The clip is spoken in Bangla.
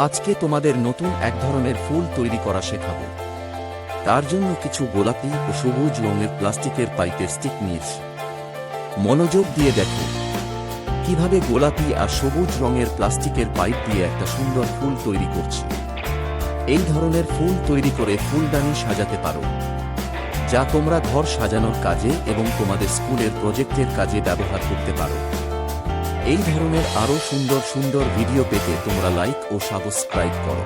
আজকে তোমাদের নতুন এক ধরনের ফুল তৈরি করা শেখাবো। তার জন্য কিছু গোলাপি ও সবুজ রঙের প্লাস্টিকের পাইপের স্টিক নিয়েছি। মনোযোগ দিয়ে দেখো কিভাবে গোলাপি আর সবুজ রঙের প্লাস্টিকের পাইপ দিয়ে একটা সুন্দর ফুল তৈরি করছি। এই ধরনের ফুল তৈরি করে ফুলদানি সাজাতে পারো, যা তোমরা ঘর সাজানোর কাজে এবং তোমাদের স্কুলের প্রজেক্টের কাজে ব্যবহার করতে পারো। এই ধরনের আরও সুন্দর সুন্দর ভিডিও পেতে তোমরা লাইক ও সাবস্ক্রাইব করো।